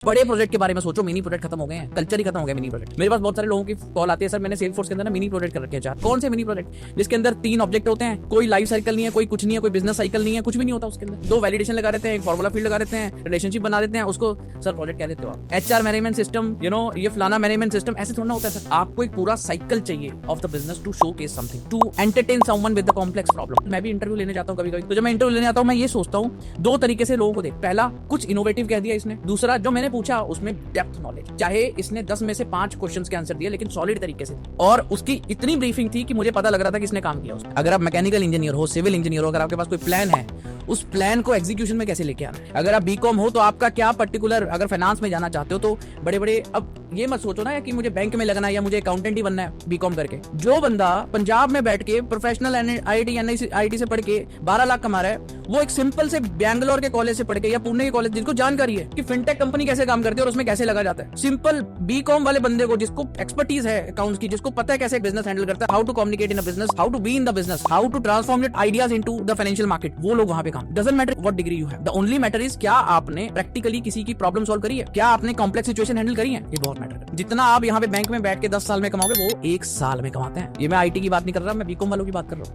बड़े प्रोजेक्ट के बारे में सोचो, मिनी प्रोजेक्ट खत्म हो गए हैं, कल्चर ही खत्म हो गया मिनी प्रोजेक्ट। मेरे पास बहुत सारे लोगों की कॉल आती है, सर मैंने सेल्सफोर्स के अंदर ना मिनी प्रोजेक्ट कर रखे हैं। चार कौन से मिनी प्रोजेक्ट जिसके अंदर 3 ऑब्जेक्ट होते हैं, कोई लाइफ साइकिल नहीं है, कोई कुछ नहीं है, कोई बिजनेस साइकिल नहीं है, कुछ भी नहीं होता उसके अंदर। 2 वैलिडेशन लगा देते हैं, एक फॉर्मूला फील्ड लगा देते हैं, रिलेशनशिप बना देते हैं, उसको सर प्रोजेक्ट कह देते हो आप। HR मैनेजमेंट सिस्टम, ये फलाना मैनेजमेंट सिस्टम, ऐसे थोड़ा होता है सर। आपको एक पूरा साइकिल चाहिए of the business to showcase something, to entertain someone with the complex problem. मैं भी इंटरव्यू लेने जाता हूँ कभी कभी, तो जब मैं इंटरव्यू लेने आता हूँ मैं ये सोचता हूँ 2 तरीके से लोगों को देख। पहला, कुछ इनोवेटिव कह दिया इसने। दूसरा, जो मैंने पूछा उसमें डेप्थ नॉलेज, चाहे इसने 10 में से 5 क्वेश्चंस के आंसर दिए लेकिन सॉलिड तरीके से, और उसकी इतनी ब्रीफिंग थी कि मुझे पता लग रहा था कि इसने काम किया उसमें। अगर आप मैकेनिकल इंजीनियर हो, सिविल इंजीनियर हो, अगर आपके पास कोई प्लान है, उस प्लान को एग्जीक्यूशन में कैसे लेके आना है। अगर आप बीकॉम हो तो आपका क्या पर्टिकुलर, अगर फाइनेंस में जाना चाहते हो तो बड़े बड़े, अब ये मत सोचो ना कि मुझे बैंक में लगना है या मुझे अकाउंटेंट ही बनना है बीकॉम करके। जो बंदा पंजाब में बैठ के प्रोफेशनल IIT NIT से पढ़ के 12 लाख कमा रहा है, वो एक सिंपल से बैंगलोर के कॉलेज से पढ़ के या पुणे के कॉलेज, जिसको जानकारी है कि फिनटेक कंपनी कैसे काम करती है और उसमें कैसे लगा जाता है, सिंपल बीकॉम वाले बंदे को जिसको एक्सपर्टीज है अकाउंट्स की, जिसको पता है कैसे बिजनेस हैंडल करता है, how to communicate in a business, how to be in the business, how to transform your ideas into the financial market, वो लोग वहां पे काम। Doesn't matter what degree you have, the only matter is क्या आपने practically किसी की problem solve करी है, क्या आपने कॉम्प्लेक्स सिचुएशन हैंडल करी है। ये बहुत मैटर करता है। जितना आप यहाँ पे बैंक में बैठ के 10 साल में कमाओगे, वो 1 साल में कमाते हैं। ये मैं IT की बात नहीं कर रहा, मैं बीकॉम वालों की बात कर रहा हूँ।